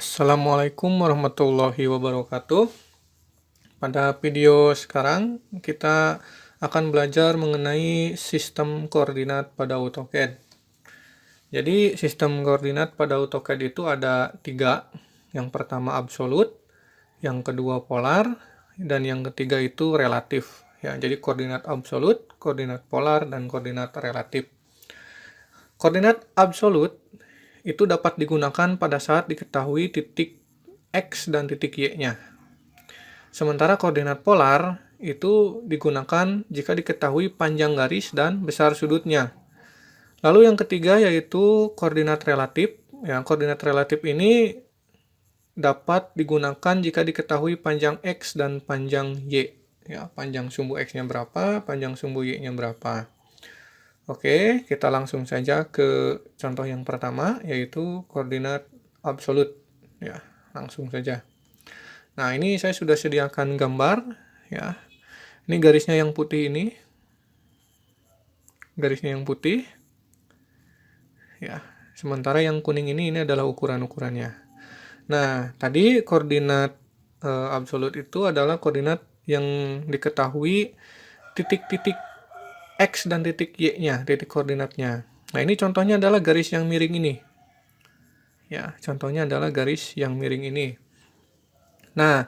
Assalamualaikum warahmatullahi wabarakatuh. Pada video sekarang kita akan belajar mengenai sistem koordinat pada AutoCAD. Jadi sistem koordinat pada AutoCAD itu ada 3. Yang pertama absolut, yang kedua polar, dan yang ketiga itu relatif. Ya, jadi koordinat absolut, koordinat polar, dan koordinat relatif. Koordinat absolut itu dapat digunakan pada saat diketahui titik X dan titik Y-nya. Sementara koordinat polar itu digunakan jika diketahui panjang garis dan besar sudutnya. Lalu yang ketiga yaitu koordinat relatif. Ya, koordinat relatif ini dapat digunakan jika diketahui panjang X dan panjang Y. Ya, panjang sumbu X-nya berapa, panjang sumbu Y-nya berapa. Oke, kita langsung saja ke contoh yang pertama, yaitu koordinat absolut. Ya, langsung saja. Nah, ini saya sudah sediakan gambar. Ya, ini garisnya yang putih ini. Garisnya yang putih. Ya, sementara yang kuning ini adalah ukuran-ukurannya. Nah, tadi koordinat absolut itu adalah koordinat yang diketahui titik-titik X dan titik Y-nya, titik koordinatnya. Nah, ini contohnya adalah garis yang miring ini. Ya, contohnya adalah garis yang miring ini. Nah,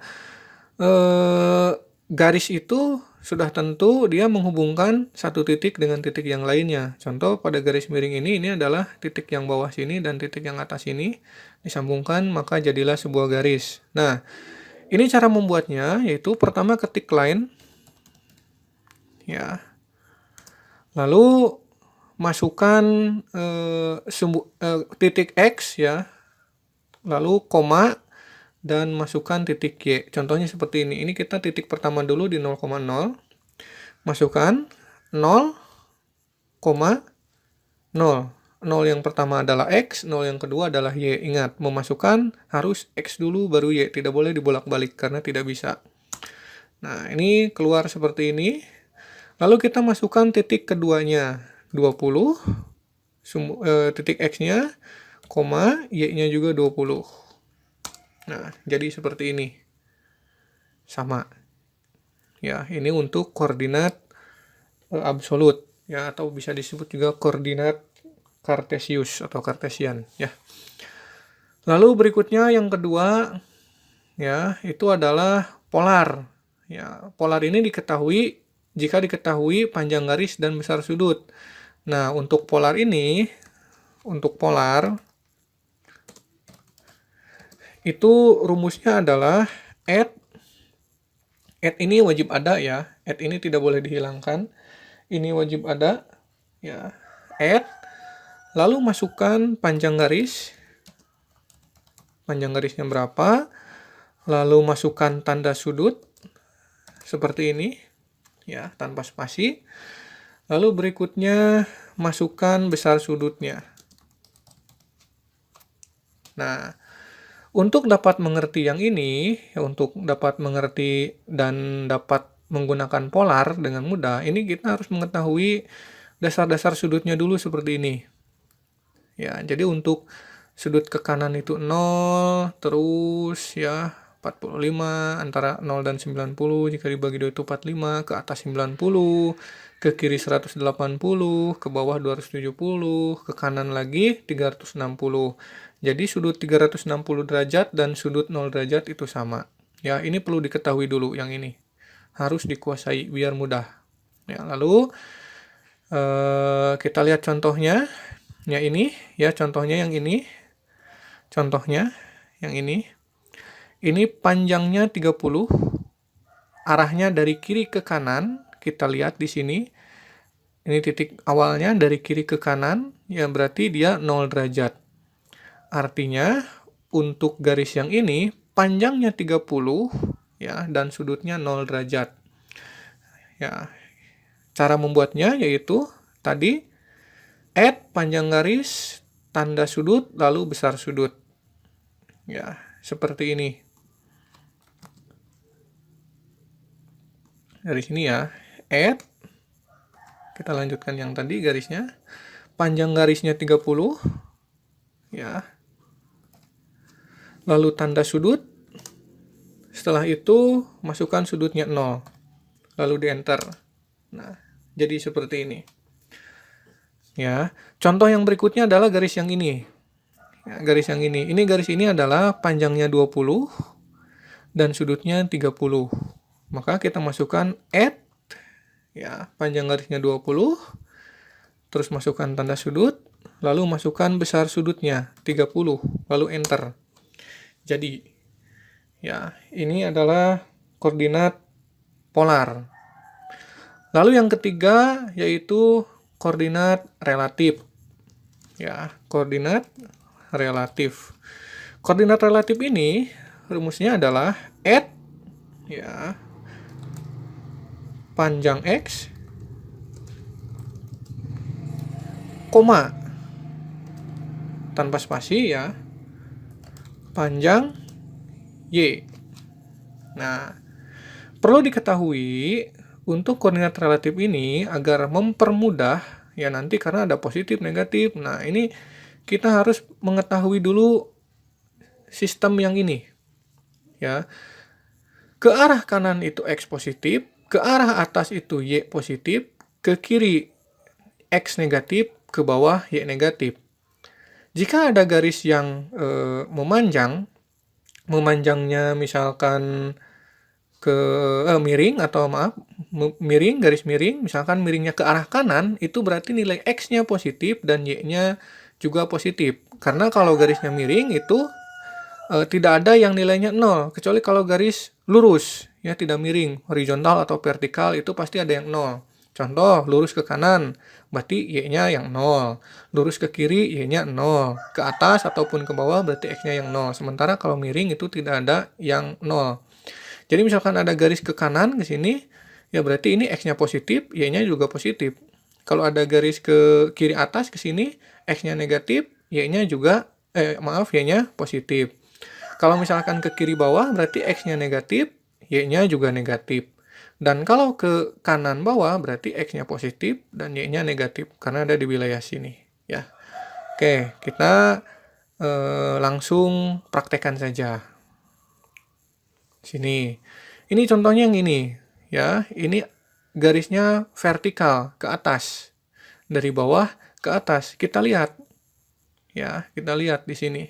garis itu sudah tentu dia menghubungkan satu titik dengan titik yang lainnya. Contoh pada garis miring ini adalah titik yang bawah sini dan titik yang atas ini disambungkan, maka jadilah sebuah garis. Nah, ini cara membuatnya, yaitu pertama ketik line. Ya. Lalu masukkan titik X ya, lalu koma dan masukkan titik Y. Contohnya seperti ini. Ini kita titik pertama dulu di 0,0. Masukkan 0, 0. 0 yang pertama adalah X, 0 yang kedua adalah Y. Ingat, memasukkan harus X dulu baru Y. Tidak boleh dibolak-balik karena tidak bisa. Nah, ini keluar seperti ini. Lalu kita masukkan titik keduanya, 20, titik X-nya, koma, Y-nya juga 20. Nah, jadi seperti ini. Sama. Ya, ini untuk koordinat absolut. Ya, atau bisa disebut juga koordinat Cartesius atau Cartesian. Ya. Lalu berikutnya yang kedua, ya, itu adalah polar. Ya, polar ini diketahui jika diketahui panjang garis dan besar sudut. Nah, untuk polar ini, untuk polar, itu rumusnya adalah add ini wajib ada ya, add ini tidak boleh dihilangkan, ini wajib ada, ya, add, lalu masukkan panjang garisnya berapa, lalu masukkan tanda sudut, seperti ini, ya, tanpa spasi. Lalu berikutnya masukkan besar sudutnya. Nah, untuk dapat mengerti yang ini, untuk dapat mengerti dan dapat menggunakan polar dengan mudah, ini kita harus mengetahui dasar-dasar sudutnya dulu seperti ini. Ya, jadi untuk sudut ke kanan itu 0, terus ya 45, antara 0 dan 90, jika dibagi 2 itu 45, ke atas 90, ke kiri 180, ke bawah 270, ke kanan lagi 360. Jadi sudut 360 derajat dan sudut 0 derajat itu sama. Ya, ini perlu diketahui dulu yang ini. Harus dikuasai biar mudah. Ya, lalu kita lihat contohnya. Ya, ini ya contohnya yang ini. Contohnya yang ini. Ini panjangnya 30, arahnya dari kiri ke kanan, kita lihat di sini. Ini titik awalnya dari kiri ke kanan, ya berarti dia 0 derajat. Artinya, untuk garis yang ini, panjangnya 30, ya, dan sudutnya 0 derajat. Ya, cara membuatnya yaitu, tadi, add panjang garis, tanda sudut, lalu besar sudut. Ya, seperti ini. Dari sini ya, add, kita lanjutkan yang tadi garisnya, panjang garisnya 30, ya. lalu tanda sudut. Setelah itu masukkan sudutnya 0, lalu di enter. Nah, jadi seperti ini. Ya, contoh yang berikutnya adalah garis yang ini. Ya, garis yang ini. Garis ini adalah panjangnya 20 dan sudutnya 30. Maka kita masukkan add, ya, panjang garisnya 20, terus masukkan tanda sudut, lalu masukkan besar sudutnya 30, lalu enter. Jadi, ya, ini adalah koordinat polar. Lalu yang ketiga yaitu koordinat relatif. Ya, koordinat relatif. Koordinat relatif ini rumusnya adalah add, ya, panjang X, koma, tanpa spasi, ya, panjang Y. Nah, perlu diketahui untuk koordinat relatif ini agar mempermudah, ya, nanti karena ada positif negatif. Nah, ini kita harus mengetahui dulu sistem yang ini, ya. Ke arah kanan itu X positif, ke arah atas itu Y positif, ke kiri X negatif, ke bawah Y negatif. Jika ada garis yang memanjangnya misalkan ke miring, atau miring, garis miring, misalkan miringnya ke arah kanan, itu berarti nilai X-nya positif dan Y-nya juga positif. Karena kalau garisnya miring itu tidak ada yang nilainya 0, kecuali kalau garis lurus, ya, tidak miring, horizontal atau vertikal, itu pasti ada yang 0. Contoh, lurus ke kanan, berarti Y-nya yang 0. Lurus ke kiri, Y-nya 0. Ke atas ataupun ke bawah, berarti X-nya yang 0. Sementara kalau miring itu tidak ada yang 0. Jadi misalkan ada garis ke kanan ke sini, ya berarti ini X-nya positif, Y-nya juga positif. Kalau ada garis ke kiri atas ke sini, X-nya negatif, Y-nya juga Y-nya positif. Kalau misalkan ke kiri bawah, berarti X-nya negatif, Y-nya juga negatif. Dan kalau ke kanan bawah, berarti X-nya positif dan Y-nya negatif, karena ada di wilayah sini, ya. Oke, kita langsung praktekkan saja. Sini. Ini contohnya yang ini, ya. Ini garisnya vertikal ke atas. Dari bawah ke atas. Kita lihat. Ya, kita lihat di sini.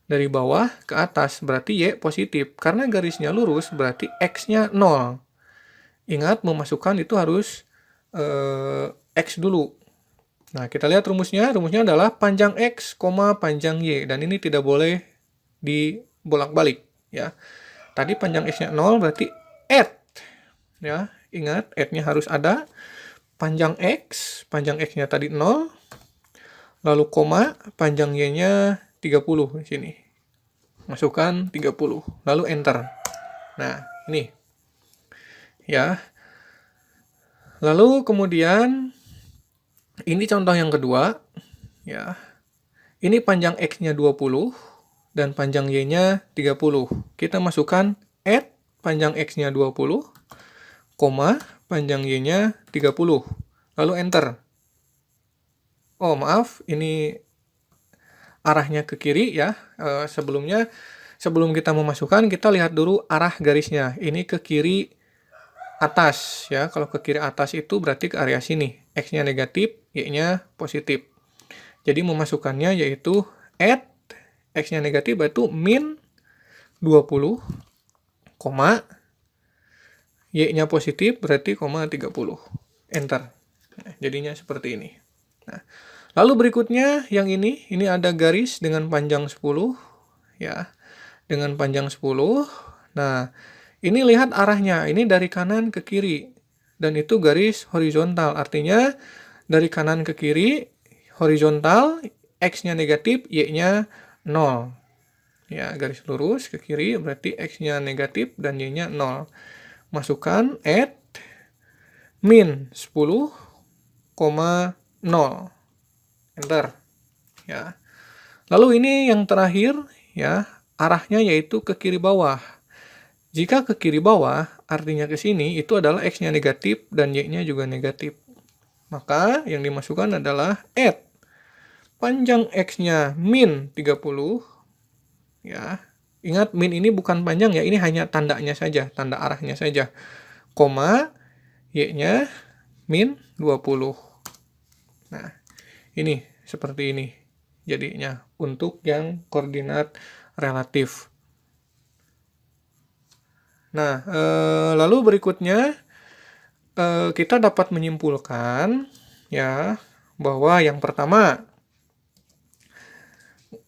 Dari bawah ke atas berarti Y positif. Karena garisnya lurus berarti X-nya 0. Ingat, memasukkan itu harus X dulu. Nah, kita lihat rumusnya. Rumusnya adalah panjang X, panjang Y. Dan ini tidak boleh dibolak-balik, ya. Tadi panjang X-nya 0 berarti add, ya. Ingat, add-nya harus ada. Panjang X-nya tadi 0. Lalu koma, panjang Y-nya 30 di sini. Masukkan 30, lalu enter. Nah, ini. Ya. Lalu kemudian ini contoh yang kedua, ya. Ini panjang X-nya 20 dan panjang Y-nya 30. Kita masukkan add panjang X-nya 20, panjang Y-nya 30. Lalu enter. Oh, maaf, ini arahnya ke kiri, ya. Sebelum kita memasukkan, kita lihat dulu arah garisnya. Ini ke kiri atas, ya. Kalau ke kiri atas itu berarti ke area sini. X-nya negatif, Y-nya positif. Jadi memasukkannya yaitu add X-nya negatif berarti min 20, Y-nya positif berarti 30. Enter. Nah, jadinya seperti ini. Nah, lalu berikutnya yang ini ada garis dengan panjang 10, ya. Dengan panjang 10. Nah, ini lihat arahnya. Ini dari kanan ke kiri. Dan itu garis horizontal. Artinya dari kanan ke kiri horizontal, X-nya negatif, Y-nya 0. Ya, garis lurus ke kiri berarti X-nya negatif dan Y-nya 0. Masukkan add min 10, 0. Enter. Ya. Lalu ini yang terakhir, ya, arahnya yaitu ke kiri bawah. Jika ke kiri bawah, artinya ke sini itu adalah X-nya negatif dan Y-nya juga negatif. Maka yang dimasukkan adalah add panjang X-nya min 30, ya. Ingat min ini bukan panjang ya, ini hanya tandanya saja, tanda arahnya saja. Koma, Y-nya min 20. Nah, ini seperti ini jadinya untuk yang koordinat relatif. Nah, lalu berikutnya kita dapat menyimpulkan ya bahwa yang pertama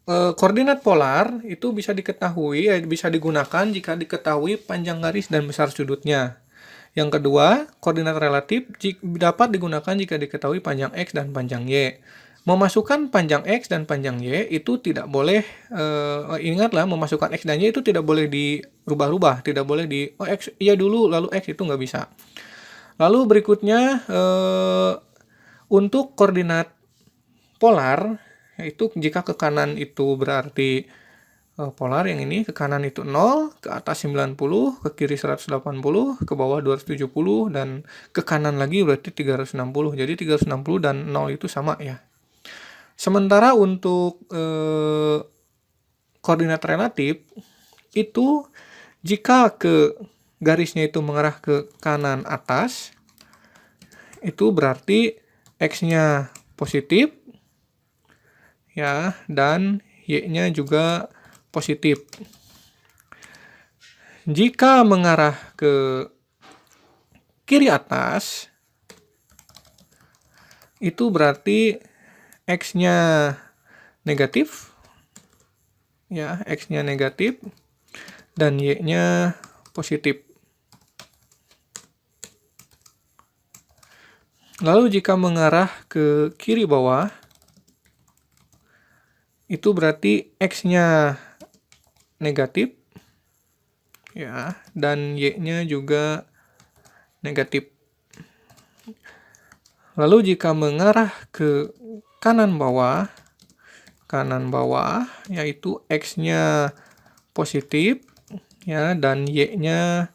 koordinat polar itu bisa diketahui, bisa digunakan jika diketahui panjang garis dan besar sudutnya. Yang kedua, koordinat relatif dapat digunakan jika diketahui panjang X dan panjang Y. Memasukkan panjang X dan panjang Y itu tidak boleh, ingatlah memasukkan X dan Y itu tidak boleh dirubah-rubah, tidak boleh X iya dulu lalu X, itu nggak bisa. Lalu berikutnya untuk koordinat polar, yaitu jika ke kanan itu berarti polar yang ini, ke kanan itu 0, ke atas 90, ke kiri 180, ke bawah 270, dan ke kanan lagi berarti 360. Jadi 360 dan 0 itu sama ya. Sementara untuk koordinat relatif, itu jika ke garisnya itu mengarah ke kanan atas, itu berarti X-nya positif, ya, dan Y-nya juga positif. Jika mengarah ke kiri atas, itu berarti X-nya negatif, ya, X-nya negatif, dan Y-nya positif. Lalu jika mengarah ke kiri bawah, itu berarti X-nya negatif, ya, dan Y-nya juga negatif. Lalu jika mengarah ke kanan bawah, yaitu X-nya positif, ya, dan Y-nya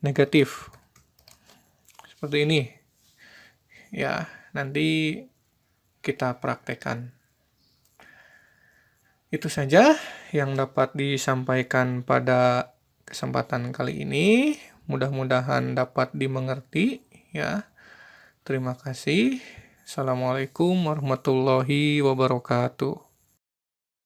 negatif. Seperti ini. Ya, nanti kita praktekkan. Itu saja yang dapat disampaikan pada kesempatan kali ini. Mudah-mudahan dapat dimengerti, ya. Terima kasih. Assalamualaikum warahmatullahi wabarakatuh.